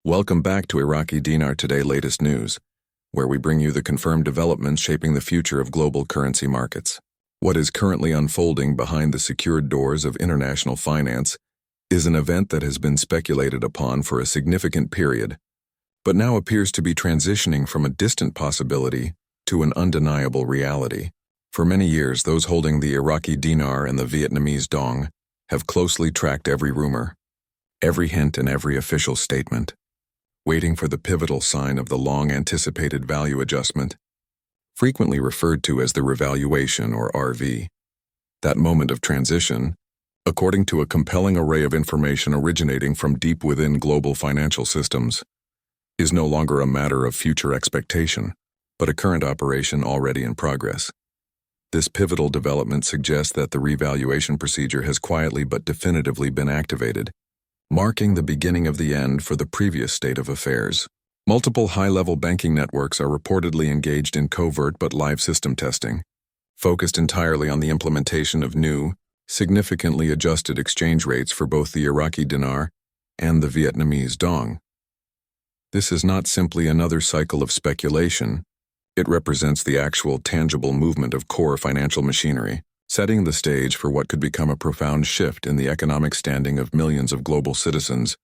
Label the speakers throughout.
Speaker 1: Welcome back to Iraqi Dinar Today latest news, where we bring you the confirmed developments shaping the future of global currency markets. What is currently unfolding behind the secured doors of international finance is an event that has been speculated upon for a significant period, but now appears to be transitioning from a distant possibility to an undeniable reality. For many years, those holding the Iraqi dinar and the Vietnamese dong have closely tracked every rumor, every hint and every official statement, waiting for the pivotal sign of the long-anticipated value adjustment, frequently referred to as the revaluation or RV. That moment of transition, according to a compelling array of information originating from deep within global financial systems, is no longer a matter of future expectation, but a current operation already in progress. This pivotal development suggests that the revaluation procedure has quietly but definitively been activated, marking the beginning of the end for the previous state of affairs. Multiple high-level banking networks are reportedly engaged in covert but live system testing, focused entirely on the implementation of new, significantly adjusted exchange rates for both the Iraqi dinar and the Vietnamese dong. This is not simply another cycle of speculation. It represents the actual tangible movement of core financial machinery, setting the stage for what could become a profound shift in the economic standing of millions of global citizens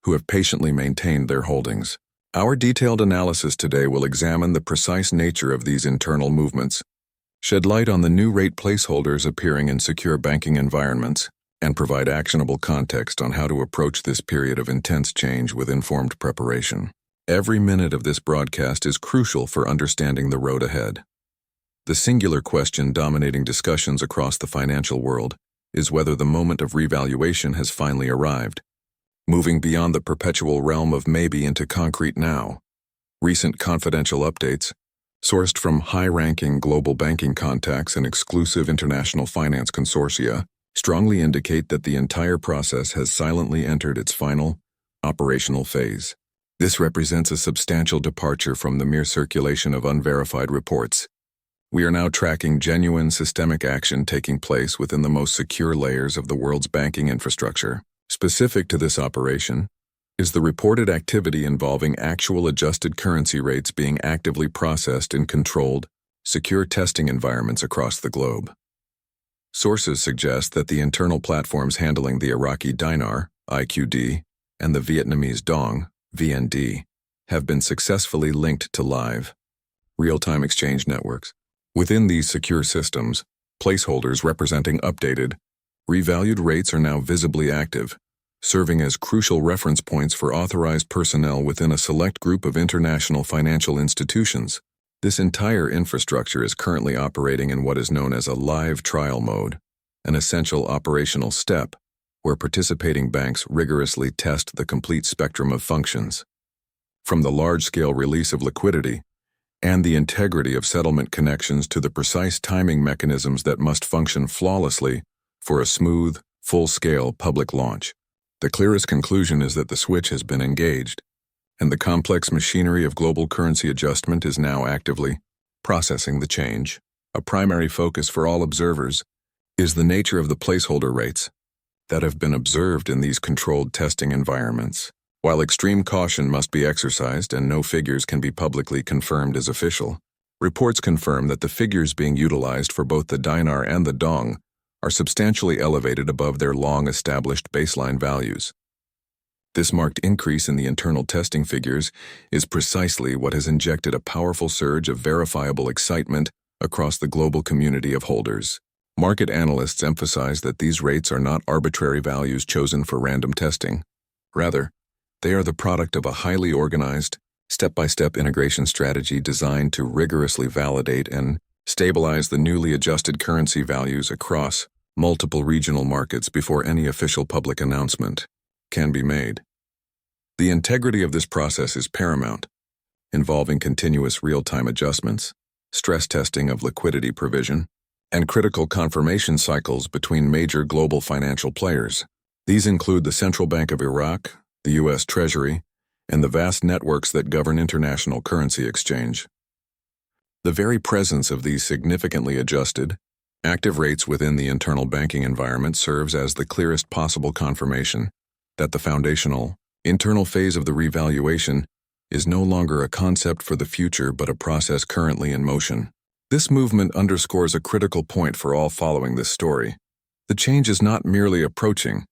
Speaker 1: who have patiently maintained their holdings. Our detailed analysis today will examine the precise nature of these internal movements, shed light on the new rate placeholders appearing in secure banking environments, and provide actionable context on how to approach this period of intense change with informed preparation. Every minute of this broadcast is crucial for understanding the road ahead. The singular question dominating discussions across the financial world is whether the moment of revaluation has finally arrived, moving beyond the perpetual realm of maybe into concrete now. Recent confidential updates, sourced from high-ranking global banking contacts and exclusive international finance consortia, strongly indicate that the entire process has silently entered its final, operational phase. This represents a substantial departure from the mere circulation of unverified reports. We are now tracking genuine systemic action taking place within the most secure layers of the world's banking infrastructure. Specific to this operation is the reported activity involving actual adjusted currency rates being actively processed in controlled, secure testing environments across the globe. Sources suggest that the internal platforms handling the Iraqi dinar, IQD, and the Vietnamese dong, VND, have been successfully linked to live, real-time exchange networks. Within these secure systems, placeholders representing updated, revalued rates are now visibly active, serving as crucial reference points for authorized personnel within a select group of international financial institutions. This entire infrastructure is currently operating in what is known as a live trial mode, an essential operational step where participating banks rigorously test the complete spectrum of functions, from the large-scale release of liquidity and the integrity of settlement connections to the precise timing mechanisms that must function flawlessly for a smooth, full-scale public launch. The clearest conclusion is that the switch has been engaged, and the complex machinery of global currency adjustment is now actively processing the change. A primary focus for all observers is the nature of the placeholder rates that have been observed in these controlled testing environments. While extreme caution must be exercised and no figures can be publicly confirmed as official, reports confirm that the figures being utilized for both the dinar and the dong are substantially elevated above their long-established baseline values. This marked increase in the internal testing figures is precisely what has injected a powerful surge of verifiable excitement across the global community of holders. Market analysts emphasize that these rates are not arbitrary values chosen for random testing. Rather, they are the product of a highly organized, step-by-step integration strategy designed to rigorously validate and stabilize the newly adjusted currency values across multiple regional markets before any official public announcement can be made. The integrity of this process is paramount, involving continuous real-time adjustments, stress testing of liquidity provision, and critical confirmation cycles between major global financial players. These include the Central Bank of Iraq, the U.S. Treasury, and the vast networks that govern international currency exchange. The very presence of these significantly adjusted, active rates within the internal banking environment serves as the clearest possible confirmation that the foundational, Internal phase of the revaluation is no longer a concept for the future but a process currently in motion. This movement underscores a critical point for all following this story. The change is not merely approaching,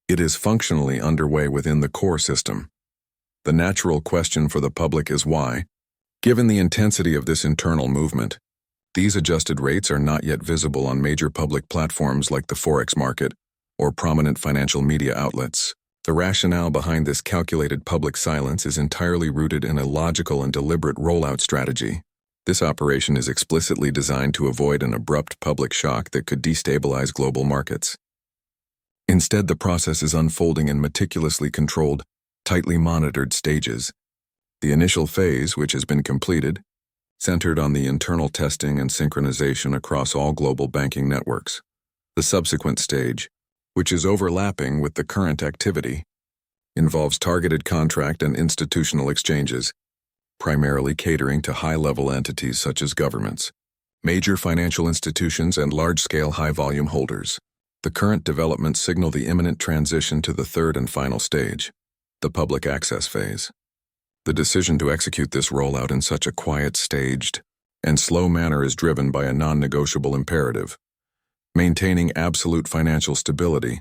Speaker 1: it is functionally underway within the core system. The natural question for the public is why. Given the intensity of this internal movement, these adjusted rates are not yet visible on major public platforms like the Forex market or prominent financial media outlets. The rationale behind this calculated public silence is entirely rooted in a logical and deliberate rollout strategy. This operation is explicitly designed to avoid an abrupt public shock that could destabilize global markets. Instead, the process is unfolding in meticulously controlled, tightly monitored stages. The initial phase, which has been completed, centered on the internal testing and synchronization across all global banking networks. The subsequent stage, which is overlapping with the current activity, involves targeted contract and institutional exchanges, primarily catering to high-level entities such as governments, major financial institutions, and large-scale high-volume holders. The current developments signal the imminent transition to the third and final stage, the public access phase. The decision to execute this rollout in such a quiet, staged, and slow manner is driven by a non-negotiable imperative: maintaining absolute financial stability,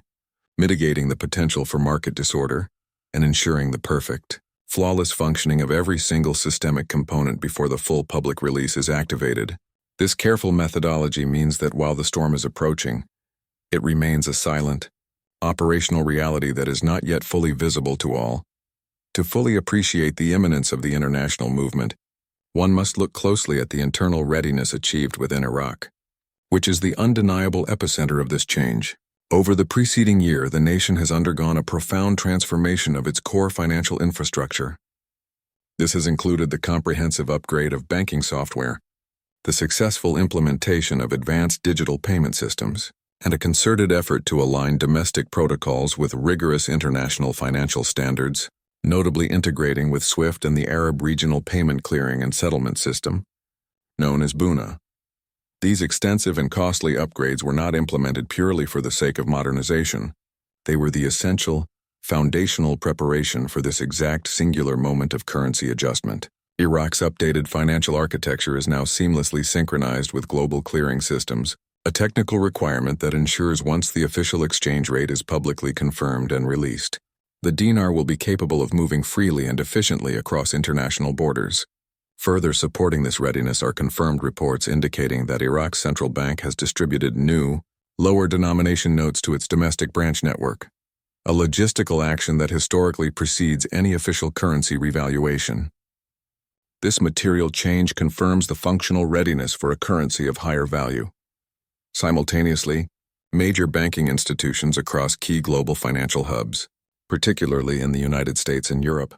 Speaker 1: mitigating the potential for market disorder, and ensuring the perfect, flawless functioning of every single systemic component before the full public release is activated. This careful methodology means that while the storm is approaching, it remains a silent, operational reality that is not yet fully visible to all. To fully appreciate the imminence of the international movement, one must look closely at the internal readiness achieved within Iraq, which is the undeniable epicenter of this change. Over the preceding year, the nation has undergone a profound transformation of its core financial infrastructure. This has included the comprehensive upgrade of banking software, the successful implementation of advanced digital payment systems, and a concerted effort to align domestic protocols with rigorous international financial standards, notably integrating with SWIFT and the Arab Regional Payment Clearing and Settlement System, known as BUNA. These extensive and costly upgrades were not implemented purely for the sake of modernization. They were the essential, foundational preparation for this exact singular moment of currency adjustment. Iraq's updated financial architecture is now seamlessly synchronized with global clearing systems, a technical requirement that ensures once the official exchange rate is publicly confirmed and released, the dinar will be capable of moving freely and efficiently across international borders. Further supporting this readiness are confirmed reports indicating that Iraq's central bank has distributed new, lower denomination notes to its domestic branch network, a logistical action that historically precedes any official currency revaluation. This material change confirms the functional readiness for a currency of higher value. Simultaneously, major banking institutions across key global financial hubs, particularly in the United States and Europe,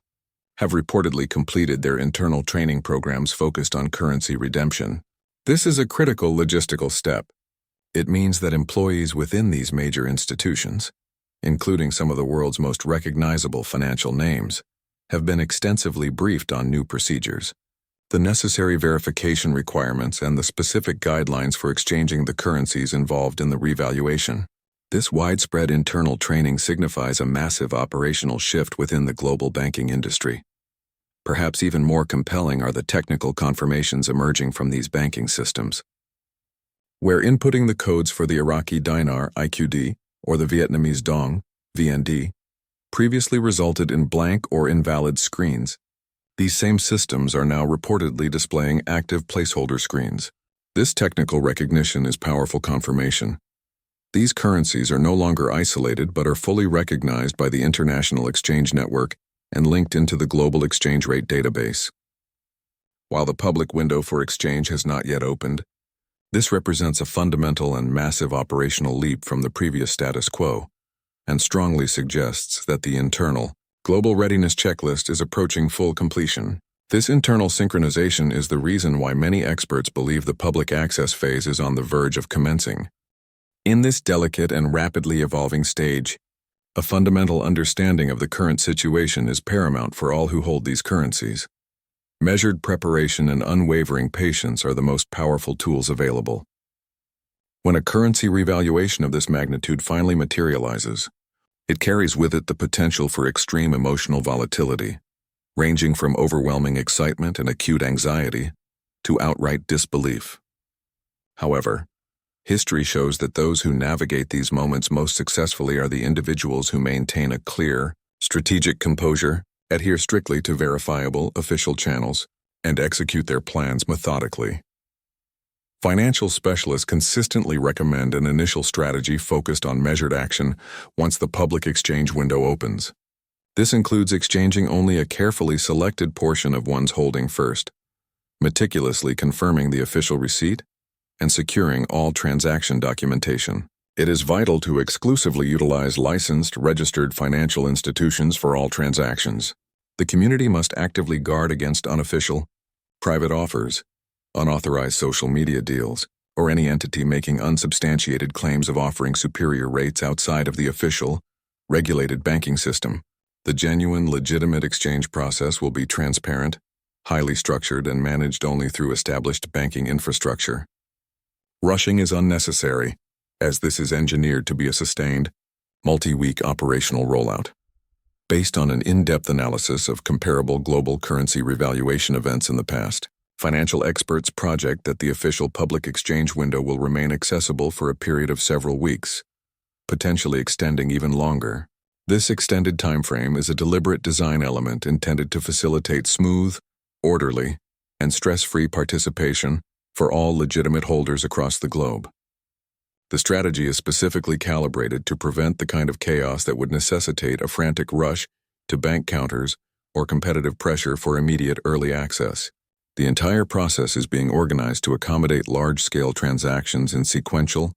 Speaker 1: have reportedly completed their internal training programs focused on currency redemption. This is a critical logistical step. It means that employees within these major institutions, including some of the world's most recognizable financial names, have been extensively briefed on new procedures, the necessary verification requirements, and the specific guidelines for exchanging the currencies involved in the revaluation. This widespread internal training signifies a massive operational shift within the global banking industry. Perhaps even more compelling are the technical confirmations emerging from these banking systems. Where inputting the codes for the Iraqi Dinar IQD or the Vietnamese Dong VND previously resulted in blank or invalid screens, these same systems are now reportedly displaying active placeholder screens. This technical recognition is powerful confirmation. These currencies are no longer isolated but are fully recognized by the International Exchange Network and linked into the Global Exchange Rate database. While the public window for exchange has not yet opened, this represents a fundamental and massive operational leap from the previous status quo, and strongly suggests that the internal, global readiness checklist is approaching full completion. This internal synchronization is the reason why many experts believe the public access phase is on the verge of commencing. In this delicate and rapidly evolving stage, a fundamental understanding of the current situation is paramount for all who hold these currencies. Measured preparation and unwavering patience are the most powerful tools available. When a currency revaluation of this magnitude finally materializes, It carries with it the potential for extreme emotional volatility, ranging from overwhelming excitement and acute anxiety to outright disbelief. However, history shows that those who navigate these moments most successfully are the individuals who maintain a clear, strategic composure, adhere strictly to verifiable official channels, and execute their plans methodically. Financial specialists consistently recommend an initial strategy focused on measured action once the public exchange window opens. This includes exchanging only a carefully selected portion of one's holding first, meticulously confirming the official receipt, and securing all transaction documentation. It is vital to exclusively utilize licensed, registered financial institutions for all transactions. The community must actively guard against unofficial, private offers, unauthorized social media deals, or any entity making unsubstantiated claims of offering superior rates outside of the official, regulated banking system. The genuine, legitimate exchange process will be transparent, highly structured, and managed only through established banking infrastructure. Rushing is unnecessary, as this is engineered to be a sustained, multi-week operational rollout. Based on an in-depth analysis of comparable global currency revaluation events in the past, financial experts project that the official public exchange window will remain accessible for a period of several weeks, potentially extending even longer. This extended timeframe is a deliberate design element intended to facilitate smooth, orderly, and stress-free participation for all legitimate holders across the globe. The strategy is specifically calibrated to prevent the kind of chaos that would necessitate a frantic rush to bank counters or competitive pressure for immediate early access. The entire process is being organized to accommodate large-scale transactions in sequential,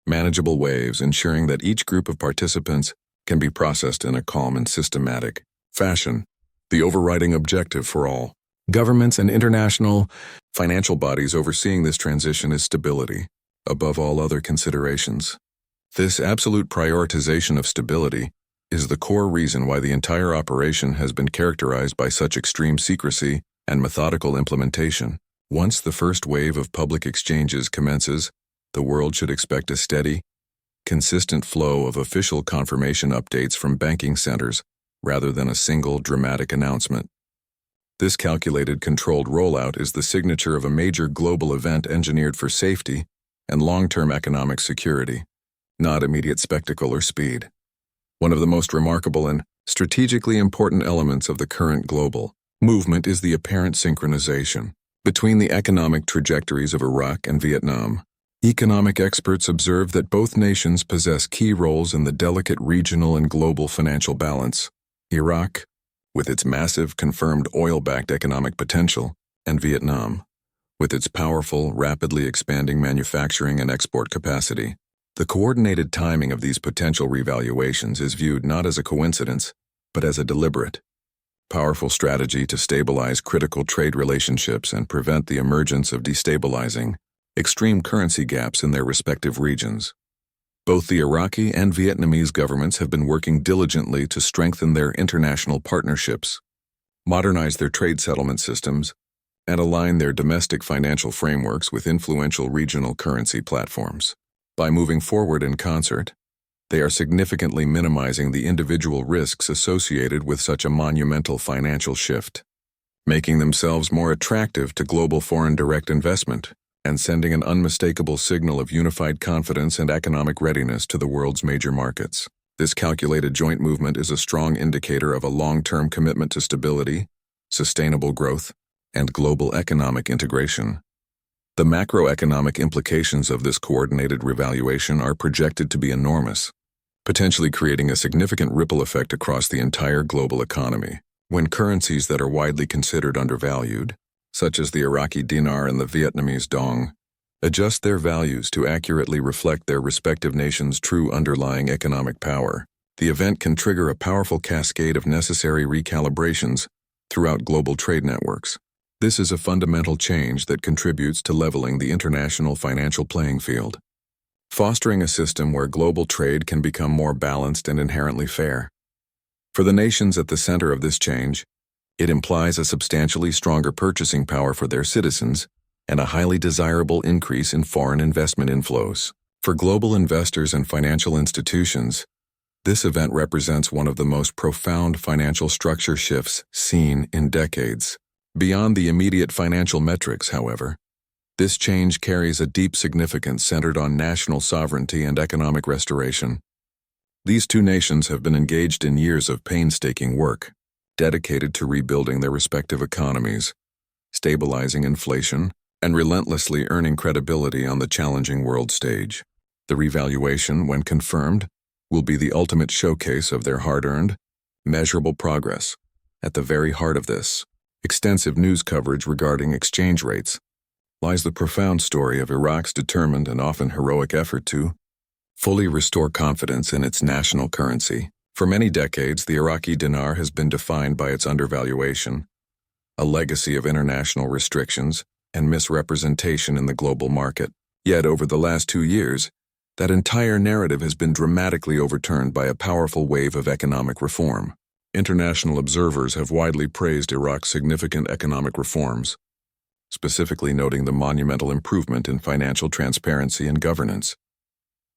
Speaker 1: manageable waves, ensuring that each group of participants can be processed in a calm and systematic fashion. The overriding objective for all governments and international financial bodies overseeing this transition is stability, above all other considerations. This absolute prioritization of stability is the core reason why the entire operation has been characterized by such extreme secrecy and methodical implementation. Once the first wave of public exchanges commences, the world should expect a steady, consistent flow of official confirmation updates from banking centers rather than a single dramatic announcement. This calculated, controlled rollout is the signature of a major global event engineered for safety and long-term economic security, not immediate spectacle or speed. One of the most remarkable and strategically important elements of the current global movement is the apparent synchronization between the economic trajectories of Iraq and Vietnam. Economic experts observe that both nations possess key roles in the delicate regional and global financial balance. Iraq, with its massive confirmed oil-backed economic potential, and Vietnam, with its powerful, rapidly expanding manufacturing and export capacity. The coordinated timing of these potential revaluations is viewed not as a coincidence, but as a deliberate, powerful strategy to stabilize critical trade relationships and prevent the emergence of destabilizing, extreme currency gaps in their respective regions. Both the Iraqi and Vietnamese governments have been working diligently to strengthen their international partnerships, modernize their trade settlement systems, and align their domestic financial frameworks with influential regional currency platforms. By moving forward in concert, they are significantly minimizing the individual risks associated with such a monumental financial shift, making themselves more attractive to global foreign direct investment, and sending an unmistakable signal of unified confidence and economic readiness to the world's major markets. This calculated joint movement is a strong indicator of a long-term commitment to stability, sustainable growth, and global economic integration. The macroeconomic implications of this coordinated revaluation are projected to be enormous, potentially creating a significant ripple effect across the entire global economy. When currencies that are widely considered undervalued, such as the Iraqi dinar and the Vietnamese dong, adjust their values to accurately reflect their respective nations' true underlying economic power, the event can trigger a powerful cascade of necessary recalibrations throughout global trade networks. This is a fundamental change that contributes to leveling the international financial playing field, fostering a system where global trade can become more balanced and inherently fair. For the nations at the center of this change, it implies a substantially stronger purchasing power for their citizens and a highly desirable increase in foreign investment inflows. For global investors and financial institutions, This event represents one of the most profound financial structure shifts seen in decades. Beyond the immediate financial metrics, however, this change carries a deep significance centered on national sovereignty and economic restoration. These two nations have been engaged in years of painstaking work, dedicated to rebuilding their respective economies, stabilizing inflation, and relentlessly earning credibility on the challenging world stage. The revaluation, when confirmed, will be the ultimate showcase of their hard-earned, measurable progress. At the very heart of this extensive news coverage regarding exchange rates lies the profound story of Iraq's determined and often heroic effort to fully restore confidence in its national currency. For many decades, the Iraqi dinar has been defined by its undervaluation, a legacy of international restrictions and misrepresentation in the global market. Yet over the last 2 years, that entire narrative has been dramatically overturned by a powerful wave of economic reform. International observers have widely praised Iraq's significant economic reforms, specifically noting the monumental improvement in financial transparency and governance.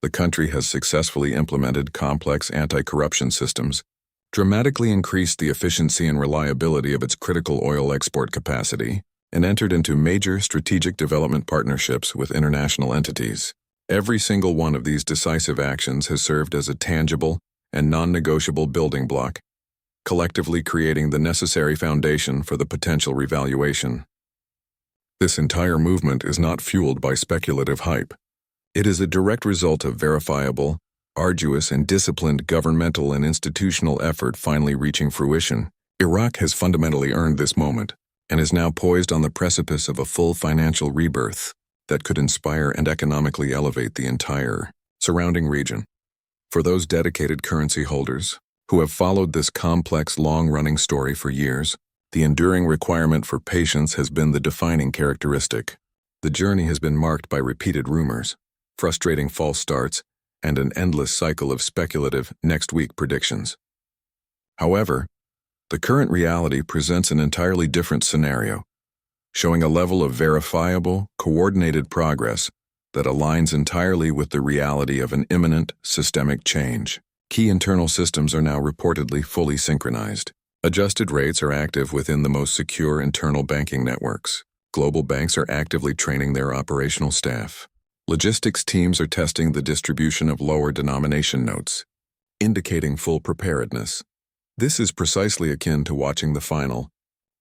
Speaker 1: The country has successfully implemented complex anti-corruption systems, dramatically increased the efficiency and reliability of its critical oil export capacity, and entered into major strategic development partnerships with international entities. Every single one of these decisive actions has served as a tangible and non-negotiable building block, collectively creating the necessary foundation for the potential revaluation. This entire movement is not fueled by speculative hype. It is a direct result of verifiable, arduous, and disciplined governmental and institutional effort finally reaching fruition. Iraq has fundamentally earned this moment and is now poised on the precipice of a full financial rebirth that could inspire and economically elevate the entire surrounding region. For those dedicated currency holders who have followed this complex, long-running story for years, the enduring requirement for patience has been the defining characteristic. The journey has been marked by repeated rumors, frustrating false starts, and an endless cycle of speculative next-week predictions. However, the current reality presents an entirely different scenario, showing a level of verifiable, coordinated progress that aligns entirely with the reality of an imminent systemic change. Key internal systems are now reportedly fully synchronized. Adjusted rates are active within the most secure internal banking networks. Global banks are actively training their operational staff. Logistics teams are testing the distribution of lower denomination notes, indicating full preparedness. This is precisely akin to watching the final,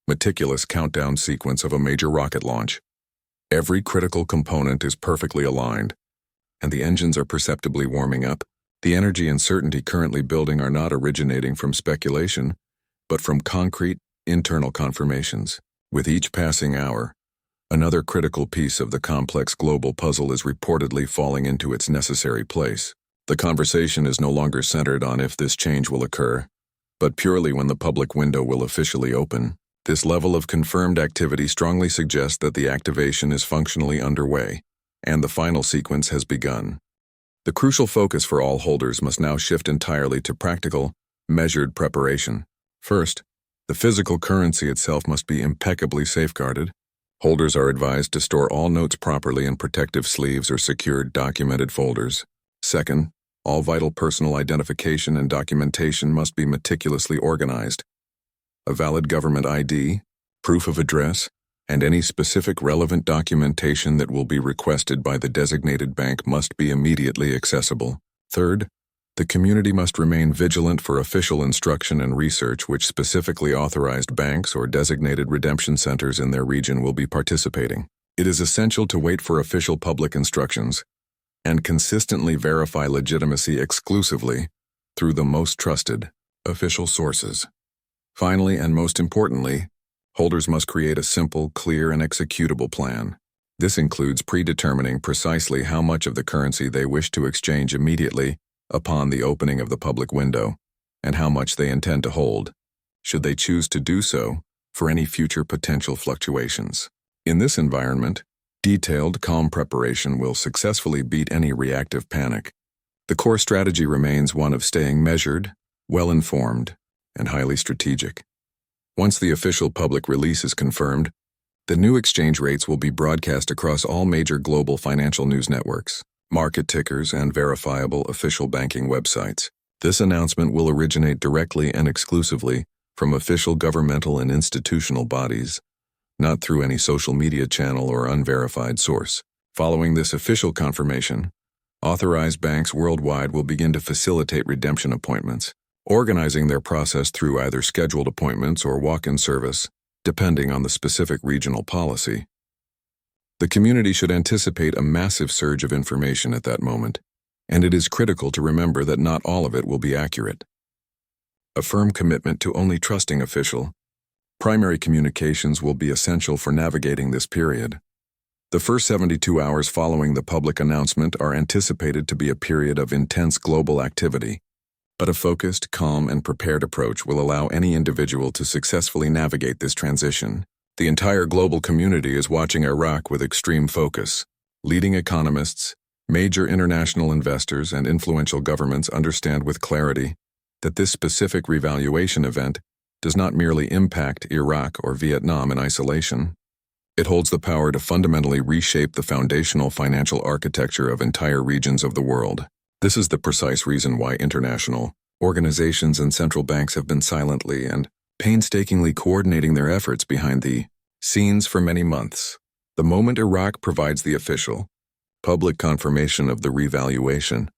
Speaker 1: meticulous countdown sequence of a major rocket launch. Every critical component is perfectly aligned, and the engines are perceptibly warming up. The energy and certainty currently building are not originating from speculation, but from concrete, internal confirmations. With each passing hour, another critical piece of the complex global puzzle is reportedly falling into its necessary place. The conversation is no longer centered on if this change will occur, but purely when the public window will officially open. This level of confirmed activity strongly suggests that the activation is functionally underway, and the final sequence has begun. The crucial focus for all holders must now shift entirely to practical, measured preparation. First, the physical currency itself must be impeccably safeguarded. Holders are advised to store all notes properly in protective sleeves or secured documented folders. Second, all vital personal identification and documentation must be meticulously organized. A valid government ID, proof of address, and any specific relevant documentation that will be requested by the designated bank must be immediately accessible. Third, the community must remain vigilant for official instruction and research which specifically authorized banks or designated redemption centers in their region will be participating. It is essential to wait for official public instructions and consistently verify legitimacy exclusively through the most trusted official sources. Finally, and most importantly, holders must create a simple, clear, and executable plan. This includes predetermining precisely how much of the currency they wish to exchange immediately upon the opening of the public window, and how much they intend to hold, should they choose to do so, for any future potential fluctuations. In this environment, detailed, calm preparation will successfully beat any reactive panic. The core strategy remains one of staying measured, well-informed, and highly strategic. Once the official public release is confirmed, the new exchange rates will be broadcast across all major global financial news networks, market tickers, and verifiable official banking websites. This announcement will originate directly and exclusively from official governmental and institutional bodies, not through any social media channel or unverified source. Following this official confirmation, authorized banks worldwide will begin to facilitate redemption appointments, organizing their process through either scheduled appointments or walk-in service, depending on the specific regional policy. The community should anticipate a massive surge of information at that moment, and it is critical to remember that not all of it will be accurate. A firm commitment to only trusting official, primary communications will be essential for navigating this period. The first 72 hours following the public announcement are anticipated to be a period of intense global activity, but a focused, calm, and prepared approach will allow any individual to successfully navigate this transition. The entire global community is watching Iraq with extreme focus. Leading economists, major international investors, and influential governments understand with clarity that this specific revaluation event does not merely impact Iraq or Vietnam in isolation. It holds the power to fundamentally reshape the foundational financial architecture of entire regions of the world. This is the precise reason why international organizations and central banks have been silently and painstakingly coordinating their efforts behind the scenes for many months. The moment Iraq provides the official, public confirmation of the revaluation,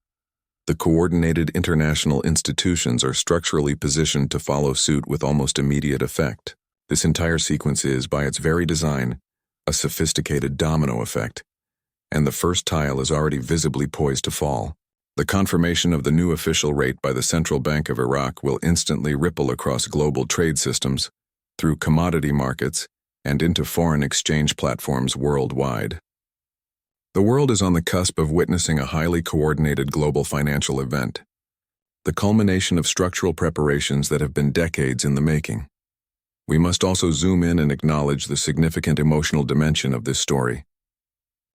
Speaker 1: the coordinated international institutions are structurally positioned to follow suit with almost immediate effect. This entire sequence is, by its very design, a sophisticated domino effect, and the first tile is already visibly poised to fall. The confirmation of the new official rate by the Central Bank of Iraq will instantly ripple across global trade systems, through commodity markets, and into foreign exchange platforms worldwide. The world is on the cusp of witnessing a highly coordinated global financial event, the culmination of structural preparations that have been decades in the making. We must also zoom in and acknowledge the significant emotional dimension of this story.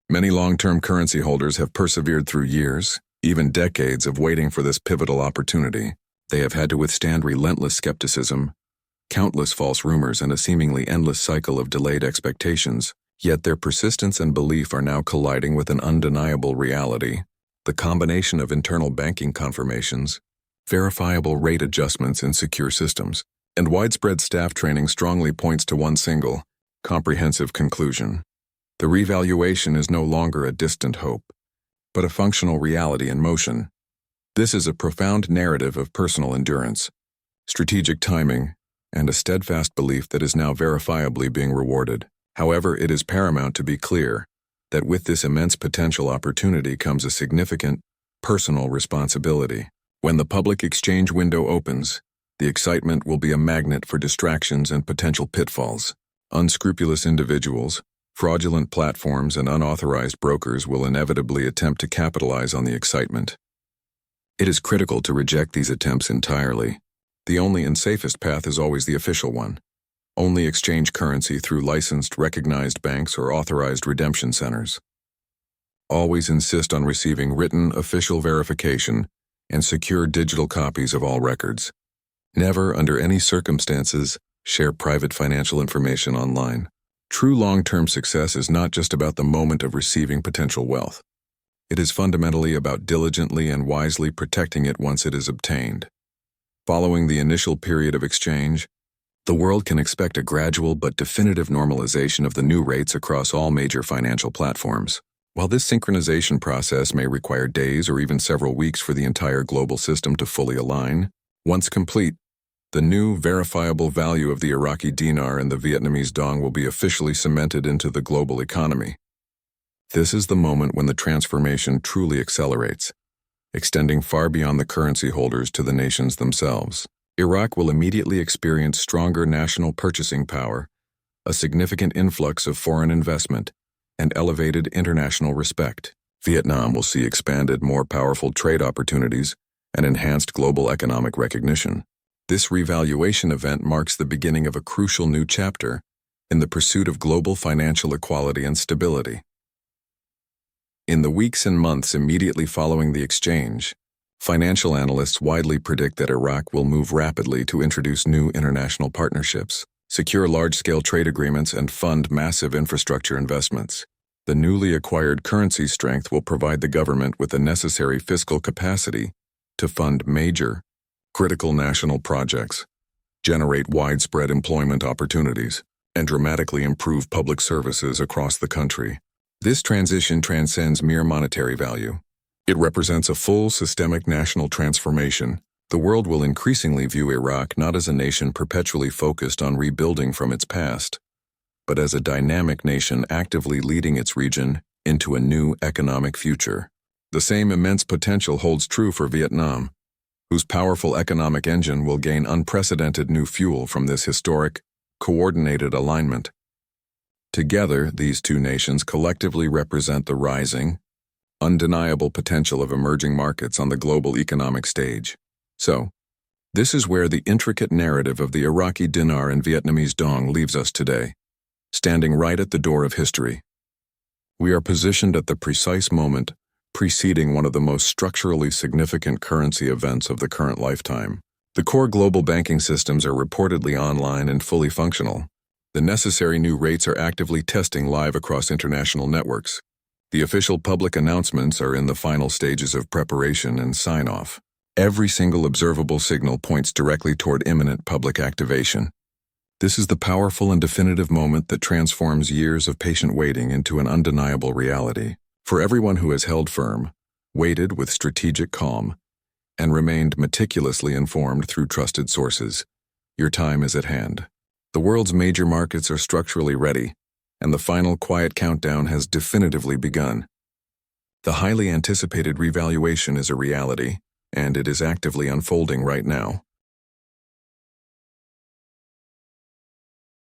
Speaker 1: Many long-term currency holders have persevered through years, even decades of waiting for this pivotal opportunity. They have had to withstand relentless skepticism, countless false rumors, and a seemingly endless cycle of delayed expectations. Yet their persistence and belief are now colliding with an undeniable reality. The combination of internal banking confirmations, verifiable rate adjustments in secure systems, and widespread staff training strongly points to one single, comprehensive conclusion. The revaluation is no longer a distant hope, but a functional reality in motion. This is a profound narrative of personal endurance, strategic timing, and a steadfast belief that is now verifiably being rewarded. However, it is paramount to be clear that with this immense potential opportunity comes a significant, personal responsibility. When the public exchange window opens, the excitement will be a magnet for distractions and potential pitfalls. Unscrupulous individuals, fraudulent platforms, and unauthorized brokers will inevitably attempt to capitalize on the excitement. It is critical to reject these attempts entirely. The only and safest path is always the official one. Only exchange currency through licensed, recognized banks or authorized redemption centers. Always insist on receiving written, official verification and secure digital copies of all records. Never, under any circumstances, share private financial information online. True long-term success is not just about the moment of receiving potential wealth. It is fundamentally about diligently and wisely protecting it once it is obtained. Following the initial period of exchange, the world can expect a gradual but definitive normalization of the new rates across all major financial platforms. While this synchronization process may require days or even several weeks for the entire global system to fully align, once complete, the new verifiable value of the Iraqi dinar and the Vietnamese dong will be officially cemented into the global economy. This is the moment when the transformation truly accelerates, extending far beyond the currency holders to the nations themselves. Iraq will immediately experience stronger national purchasing power, a significant influx of foreign investment, and elevated international respect. Vietnam will see expanded, more powerful trade opportunities and enhanced global economic recognition. This revaluation event marks the beginning of a crucial new chapter in the pursuit of global financial equality and stability. In the weeks and months immediately following the exchange, financial analysts widely predict that Iraq will move rapidly to introduce new international partnerships, secure large-scale trade agreements, and fund massive infrastructure investments. The newly acquired currency strength will provide the government with the necessary fiscal capacity to fund major, critical national projects, generate widespread employment opportunities, and dramatically improve public services across the country. This transition transcends mere monetary value. It represents a full systemic national transformation. The world will increasingly view Iraq not as a nation perpetually focused on rebuilding from its past, but as a dynamic nation actively leading its region into a new economic future. The same immense potential holds true for Vietnam, whose powerful economic engine will gain unprecedented new fuel from this historic, coordinated alignment. Together, these two nations collectively represent the rising, undeniable potential of emerging markets on the global economic stage. So, this is where the intricate narrative of the Iraqi dinar and Vietnamese dong leaves us today, standing right at the door of history. We are positioned at the precise moment preceding one of the most structurally significant currency events of the current lifetime. The core global banking systems are reportedly online and fully functional. The necessary new rates are actively testing live across international networks. The official public announcements are in the final stages of preparation and sign-off. Every single observable signal points directly toward imminent public activation. This is the powerful and definitive moment that transforms years of patient waiting into an undeniable reality. For everyone who has held firm, waited with strategic calm, and remained meticulously informed through trusted sources, your time is at hand. The world's major markets are structurally ready, and the final quiet countdown has definitively begun. The highly anticipated revaluation is a reality, and it is actively unfolding right now.